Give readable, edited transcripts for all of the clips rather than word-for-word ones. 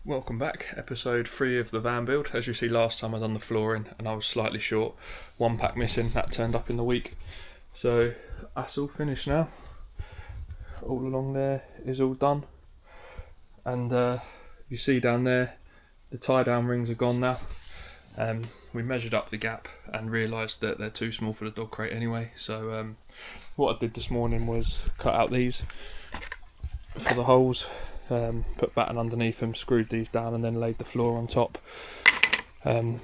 Welcome back, episode 3 of the van build. As you see, last time I done the flooring and I was slightly short. One pack missing, that turned up in the week. So that's all finished now. All along there is all done. And you see down there, the tie down rings are gone now. We measured up the gap and realised that they're too small for the dog crate anyway. So what I did this morning was cut out these for the holes. Put batten underneath them, screwed these down and then laid the floor on top.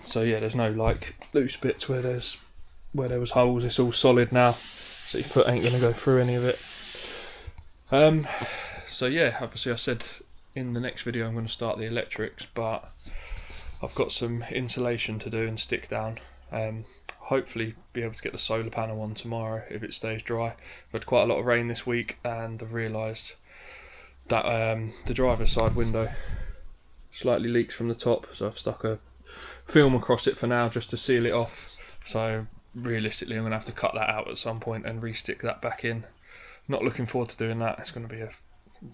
So yeah, there's no like loose bits where there was holes. It's all solid now, so your foot ain't going to go through any of it. So yeah, obviously I said in the next video I'm going to start the electrics, but I've got some insulation to do and stick down. Hopefully be able to get the solar panel on tomorrow if it stays dry. We've had quite a lot of rain this week and I've realised that the driver's side window slightly leaks from the top, so I've stuck a film across it for now just to seal it off. So realistically I'm going to have to cut that out at some point and re-stick that back in. Not looking forward to doing that. It's going to be a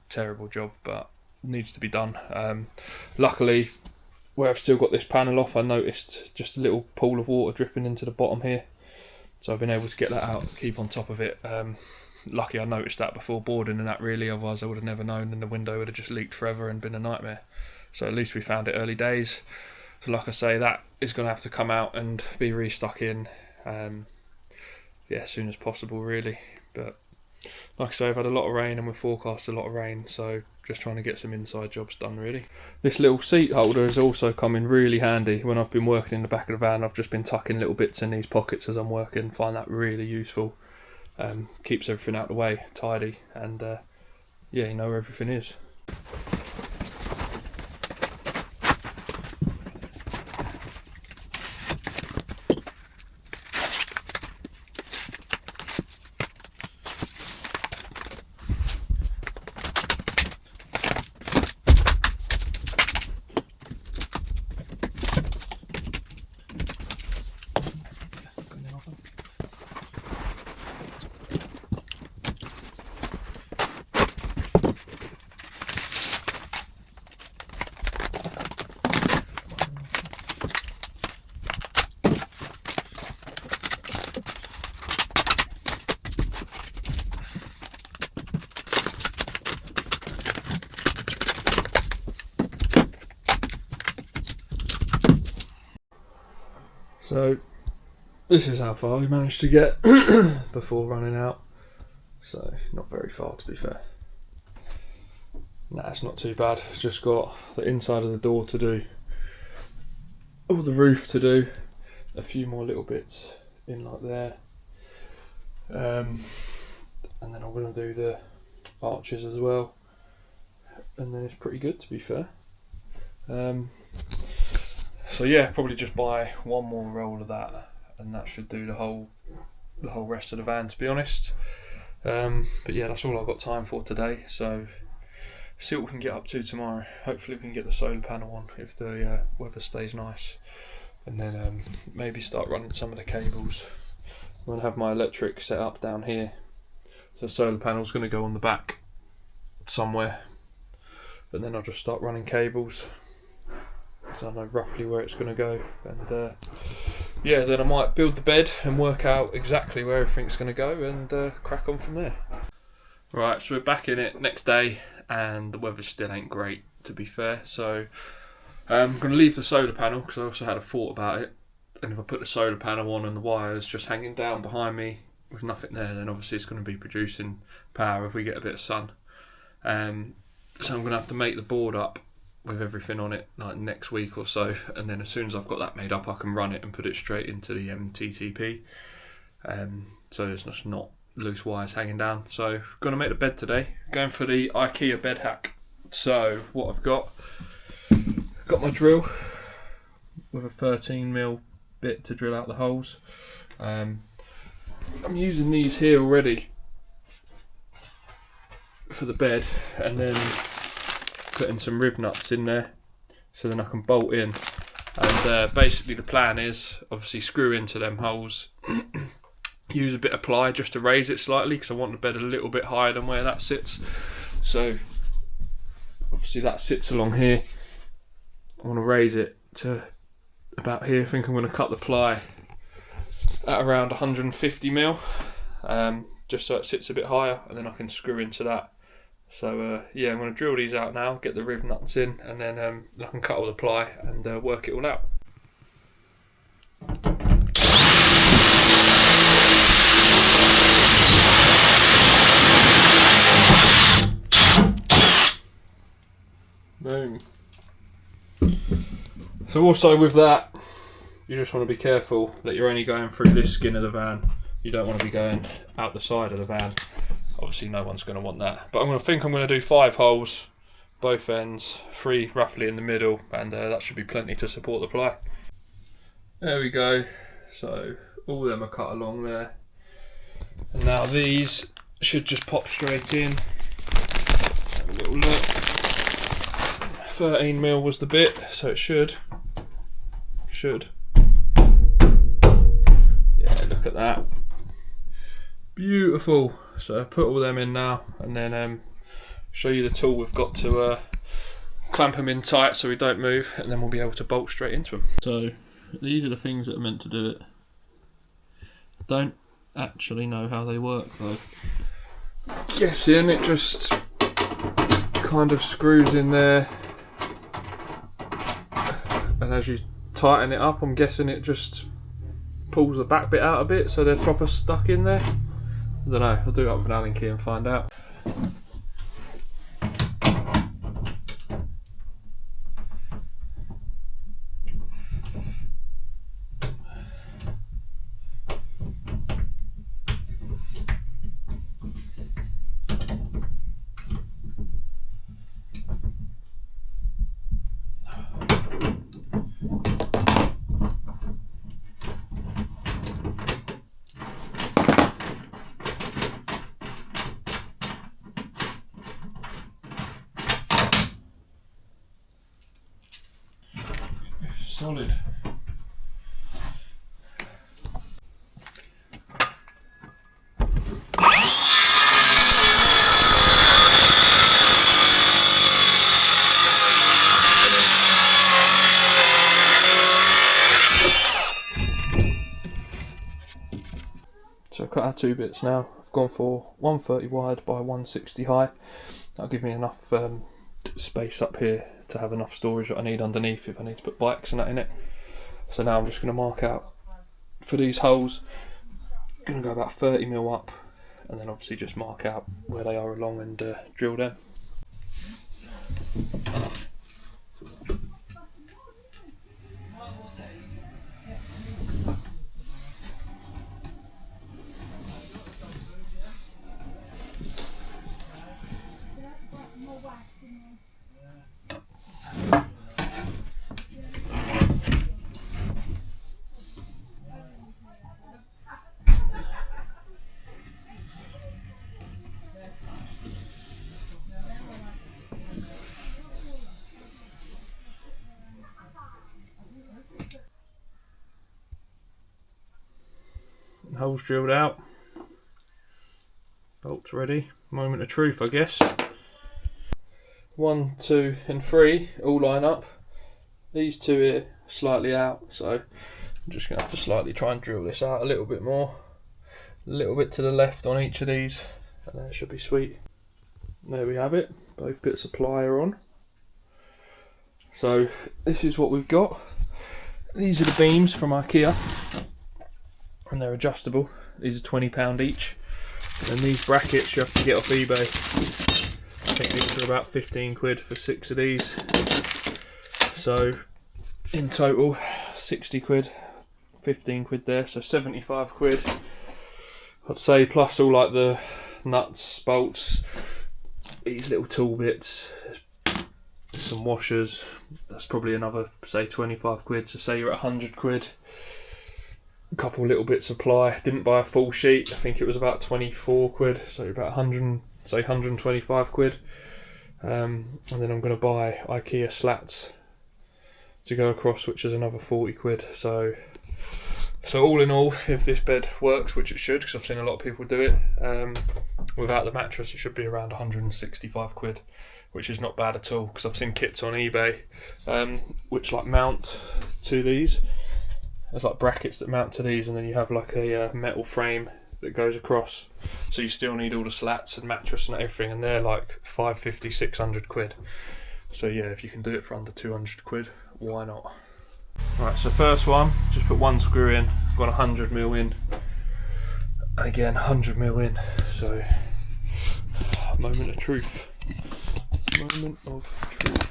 terrible job, but needs to be done. Luckily, where I've still got this panel off, I noticed just a little pool of water dripping into the bottom here, so I've been able to get that out and keep on top of it. Lucky I noticed that before boarding and that, really, otherwise I would have never known and the window would have just leaked forever and been a nightmare. So at least we found it early days. So like I say, that is going to have to come out and be restuck in as soon as possible, really. But like I say, I've had a lot of rain and we've forecast a lot of rain, so just trying to get some inside jobs done, really. This little seat holder has also come in really handy. When I've been working in the back of the van, I've just been tucking little bits in these pockets as I'm working. Find that really useful. Keeps everything out of the way, tidy, and you know where everything is. So this is how far we managed to get before running out. So not very far, to be fair. Nah, it's not too bad. Just got the inside of the door to do, all the roof to do, a few more little bits in like there, and then I'm going to do the arches as well, and then it's pretty good, to be fair. So yeah, probably just buy one more roll of that, and that should do the whole rest of the van, to be honest. But yeah, that's all I've got time for today. So see what we can get up to tomorrow. Hopefully we can get the solar panel on if the weather stays nice, and then maybe start running some of the cables. I'm going to have my electric set up down here, so the solar panel's going to go on the back somewhere, and then I'll just start running cables, so I know roughly where it's going to go. And then I might build the bed and work out exactly where everything's going to go and crack on from there. Right, so we're back in it next day and the weather still ain't great, to be fair. So I'm going to leave the solar panel because I also had a thought about it. And if I put the solar panel on and the wires just hanging down behind me with nothing there, then obviously it's going to be producing power if we get a bit of sun. So I'm going to have to make the board up with everything on it like next week or so, and then as soon as I've got that made up I can run it and put it straight into the TTP, so there's just not loose wires hanging down. So going to make the bed today, going for the IKEA bed hack. So what I've got my drill with a 13mm bit to drill out the holes. I'm using these here already for the bed, and then putting some riv nuts in there so then I can bolt in. And basically the plan is obviously screw into them holes, use a bit of ply just to raise it slightly because I want the bed a little bit higher than where that sits. So obviously that sits along here, I want to raise it to about here. I think I'm going to cut the ply at around 150 mil, just so it sits a bit higher, and then I can screw into that. So yeah, I'm going to drill these out now, get the riv nuts in, and then I can cut all the ply and work it all out. Boom. So also with that, you just want to be careful that you're only going through this skin of the van. You don't want to be going out the side of the van. Obviously no one's going to want that. But I'm going to do 5 holes, both ends, 3 roughly in the middle, and that should be plenty to support the ply. There we go. So all of them are cut along there. And now these should just pop straight in. Have a little look. 13 mil was the bit, so it should. Yeah, look at that. Beautiful. So I put all them in now, and then show you the tool we've got to clamp them in tight so we don't move, and then we'll be able to bolt straight into them. So these are the things that are meant to do it. Don't actually know how they work though. Guessing it just kind of screws in there, and as you tighten it up, I'm guessing it just pulls the back bit out a bit so they're proper stuck in there. I don't know, I'll do it up with an Allen key and find out. Solid. So I've cut out 2 bits now. I've gone for 130 wide by 160 high. That'll give me enough space up here to have enough storage that I need underneath if I need to put bikes and that in it. So now I'm just going to mark out for these holes. I'm going to go about 30 mil up, and then obviously just mark out where they are along and drill them. Holes drilled out, bolts ready. Moment of truth, I guess. 1, 2 and 3 all line up. These 2 here slightly out, so I'm just going to have to slightly try and drill this out a little bit more. A little bit to the left on each of these, and that should be sweet. There we have it, both bits of ply are on. So this is what we've got. These are the beams from IKEA, and they're adjustable. These are £20 each, and these brackets you have to get off eBay. I think these are about 15 quid for 6 of these. So in total 60 quid, 15 quid there, so 75 quid I'd say, plus all like the nuts, bolts, these little tool bits, some washers. That's probably another, say, 25 quid, so say you're at 100 quid. A couple little bits of ply. Didn't buy a full sheet, I think it was about 24 quid, so you're about 100, say 125 quid. And then I'm going to buy IKEA slats to go across, which is another 40 quid. So all in all, if this bed works, which it should, because I've seen a lot of people do it, without the mattress it should be around 165 quid which is not bad at all, because I've seen kits on eBay which like mount to these. There's like brackets that mount to these, and then you have like a metal frame that goes across, so you still need all the slats and mattress and everything, and they're like 550, 600 quid. So yeah, if you can do it for under 200 quid, why not? Alright, so first one, just put one screw in, got 100mm in, and again 100mm in, so moment of truth. Moment of truth.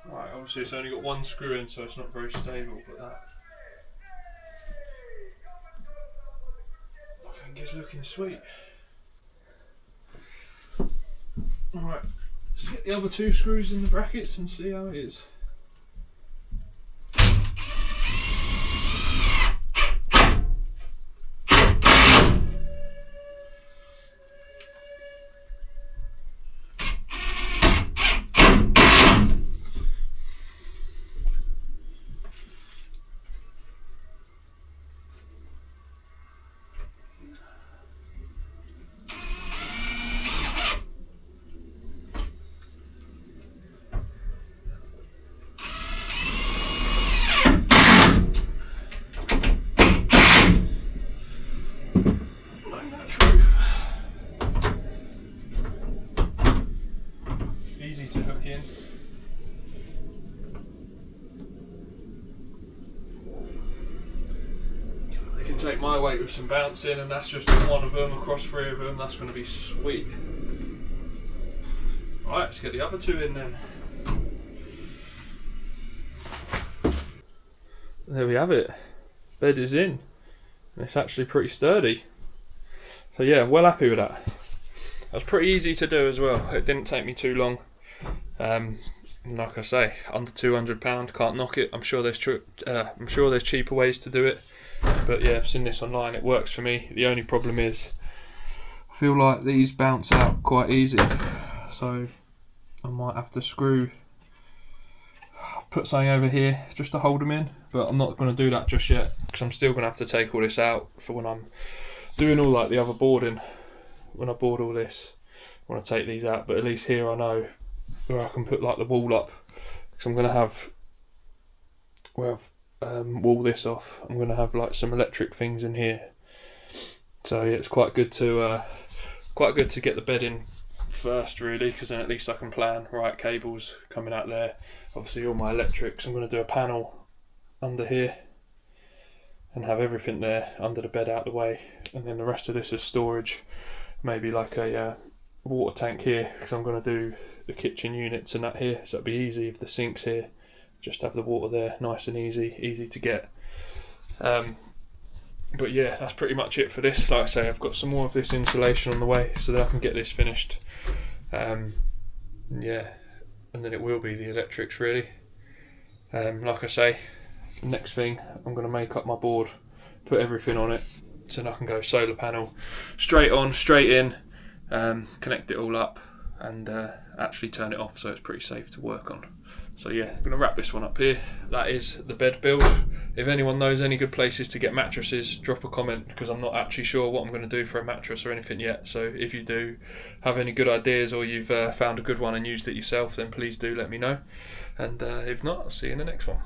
Right, obviously it's only got one screw in, so it's not very stable, but that I think is looking sweet. Alright, let's get the other two screws in the brackets and see how it is. Easy to hook in. I can take my weight with some bouncing, and that's just one of them across three of them. That's going to be sweet. Right, let's get the other two in then. There we have it. Bed is in. And it's actually pretty sturdy. So yeah, well happy with that. That was pretty easy to do as well. It didn't take me too long. Like I say, under £200, can't knock it. I'm sure there's cheaper ways to do it, but yeah, I've seen this online. It works for me. The only problem is I feel like these bounce out quite easy, so I might have to put something over here just to hold them in, but I'm not going to do that just yet, because I'm still going to have to take all this out for when I'm doing all like the other boarding. When I board all this, I want to take these out, but at least here I know where I can put like the wall up, because I'm going to have, where I've wall this off, I'm going to have like some electric things in here. So yeah, it's quite good to get the bed in first, really, because then at least I can plan, right, cables coming out there, obviously all my electrics. I'm going to do a panel under here and have everything there under the bed out the way, and then the rest of this is storage, maybe like a water tank here, because I'm going to do the kitchen units and that here, so it'll be easy if the sink's here, just have the water there, nice and easy to get. But yeah, that's pretty much it for this. Like I say, I've got some more of this insulation on the way so that I can get this finished. Yeah, and then it will be the electrics really. Like I say, next thing, I'm going to make up my board, put everything on it, so then I can go solar panel straight on, straight in, connect it all up, and actually turn it off, so it's pretty safe to work on. So yeah, I'm going to wrap this one up here. That is the bed build. If anyone knows any good places to get mattresses, drop a comment, because I'm not actually sure what I'm going to do for a mattress or anything yet. So if you do have any good ideas, or you've found a good one and used it yourself, then please do let me know. And if not, I'll see you in the next one.